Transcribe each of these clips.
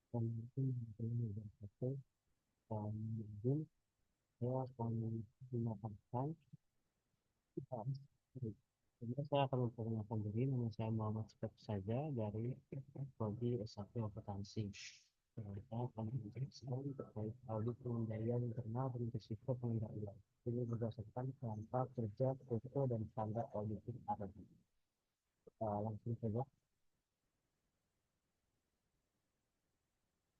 Mungkin satu mungkin saya akan mengatakan jadi saya akan memperkenalkan diri, nama saya Muhammad Seperti saja dari prodi S1 Akuntansi. Saya akan menjelaskan terkait audit pengendalian internal dan risiko pengendalian. Ini berdasarkan kerangka kerja, foto, dan standar audit yang ada. Langsung saja.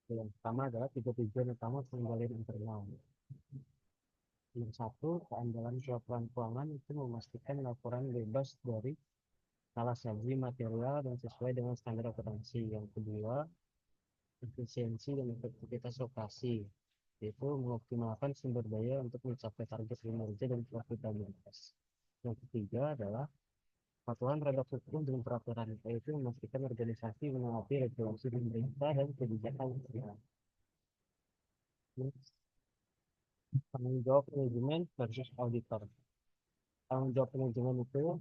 Yang pertama adalah tiga tujuan utama pengendalian internal. Yang satu, keandalan laporan keuangan itu memastikan laporan bebas dari salah saji material dan sesuai dengan standar akuntansi. Yang kedua, efisiensi dan efektivitas operasi, yaitu mengoptimalkan sumber daya untuk mencapai target kinerja dan profitabilitas. Yang ketiga adalah patuhan terhadap hukum dan peraturan, yaitu memastikan organisasi menaati regulasi pemerintah dan kebijakan negara. Tanggung jawab manajemen versus auditor. Tanggung jawab manajemen itu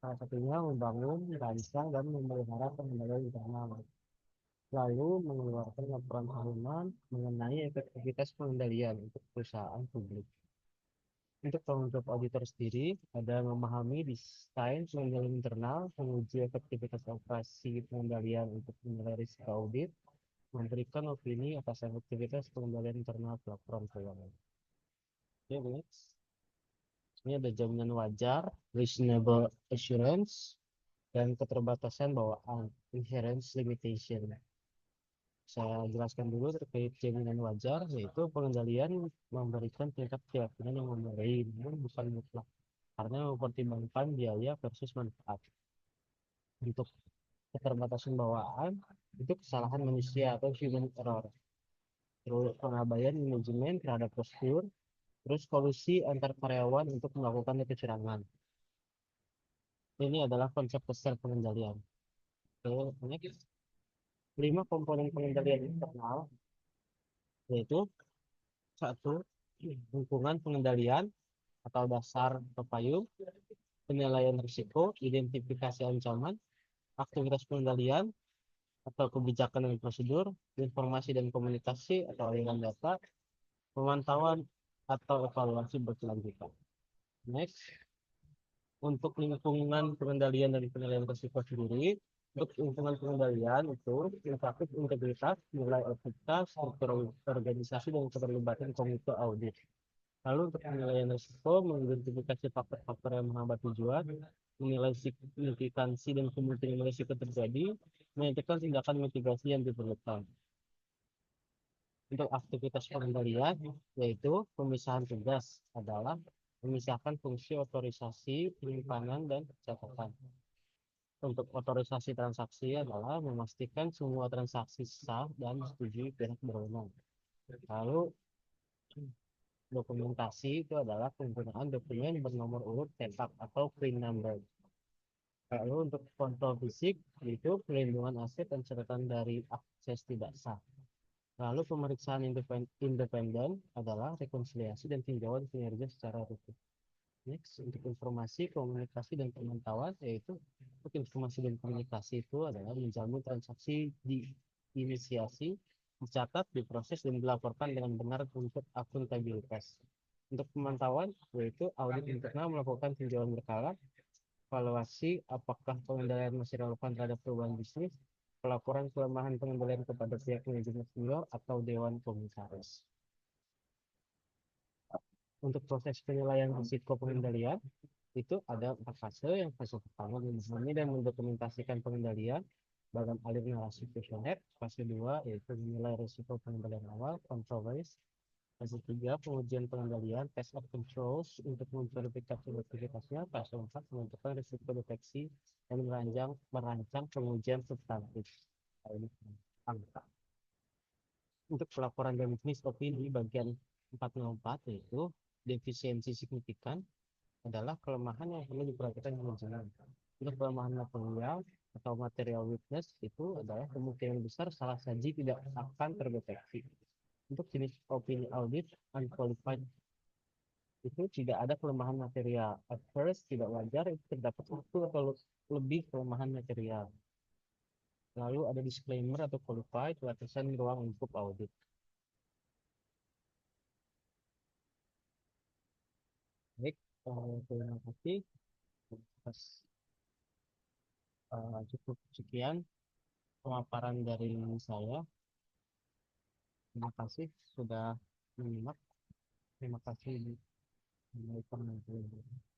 salah satunya membangun, merancang, dan memelihara pengendalian internal, lalu mengeluarkan laporan tahunan mengenai efektivitas pengendalian untuk perusahaan publik. Untuk tanggung jawab auditor sendiri, ada memahami desain pengendalian internal, menguji efektivitas operasi pengendalian untuk menilai risiko audit, memberikan opini atas efektivitas pengendalian internal laporan keuangan. Oke, next. Ini ada jaminan wajar, reasonable assurance, dan keterbatasan bawaan, inherence limitation. Saya jelaskan dulu terkait jaminan wajar, yaitu pengendalian memberikan tingkat keyakinan yang memadai, namun bukan mutlak, karena mempertimbangkan biaya versus manfaat. Untuk keterbatasan bawaan, itu kesalahan manusia atau human error. Terus pengabaian manajemen terhadap prosedur, terus kolusi antar karyawan untuk melakukan kecurangan. Ini adalah konsep besar pengendalian. Oke, next. 5 komponen pengendalian internal, yaitu satu, lingkungan pengendalian atau dasar atau payung, penilaian risiko, identifikasi ancaman, aktivitas pengendalian atau kebijakan dan prosedur, informasi dan komunikasi atau aliran data, pemantauan atau evaluasi berkelanjutan. Next, untuk lingkungan pengendalian dan penilaian risiko sendiri, untuk lingkungan pengendalian itu mencakup integritas, nilai etika, struktur organisasi, dan keterlibatan komite audit. Lalu untuk penilaian risiko, mengidentifikasi faktor-faktor yang menghambat tujuan, menilai signifikansi dan kemungkinan risiko terjadi, menentukan tindakan mitigasi yang diperlukan. Untuk aktivitas pengendalian, yaitu pemisahan tugas adalah memisahkan fungsi otorisasi, penyimpanan, dan catatan. Untuk otorisasi transaksi adalah memastikan semua transaksi sah dan disetujui pihak berwenang. Lalu dokumentasi itu adalah penggunaan dokumen bernomor urut cetak atau print number. Lalu untuk kontrol fisik itu pelindungan aset dan catatan dari akses tidak sah. Lalu pemeriksaan independen adalah rekonsiliasi dan tinjauan kinerja secara rutin. Next, untuk informasi, komunikasi, dan pemantauan, yaitu untuk informasi dan komunikasi itu adalah menjamin transaksi diinisiasi, dicatat, diproses, dan dilaporkan dengan benar untuk akuntabilitas. Untuk pemantauan, yaitu audit internal melakukan tinjauan berkala, evaluasi apakah pengendalian masih relevan terhadap perubahan bisnis, pelaporan kelemahan pengendalian kepada pihak manajemen senior atau dewan komisaris. Untuk proses penilaian risiko pengendalian, itu ada 4 fase. Yang fase pertama memahami dan mendokumentasikan pengendalian dalam alur narasi kuesioner. Fase 2 yaitu menilai risiko pengendalian awal, control risk. Fase 3 pengujian pengendalian, test of controls untuk memverifikasi efektivitasnya. Fase 4 menentukan risiko deteksi dan merancang pengujian substantif. Ini angka. Untuk pelaporan dan bisnis opini bagian 404, yaitu defisiensi signifikan adalah kelemahan yang perlu diperhatikan manajemen. Untuk kelemahan material atau material weakness itu adalah kemungkinan besar salah saji tidak akan terdeteksi. Untuk jenis opini audit unqualified itu tidak ada kelemahan material. At first tidak wajar itu terdapat satu atau lebih kelemahan material. Lalu ada disclaimer atau qualified batasan ruang lingkup audit. Baik, terima kasih atas cukup sekian pemaparan dari saya. Terima kasih sudah menyimak. Terima kasih. Assalamualaikum warahmatullahi wabarakatuh.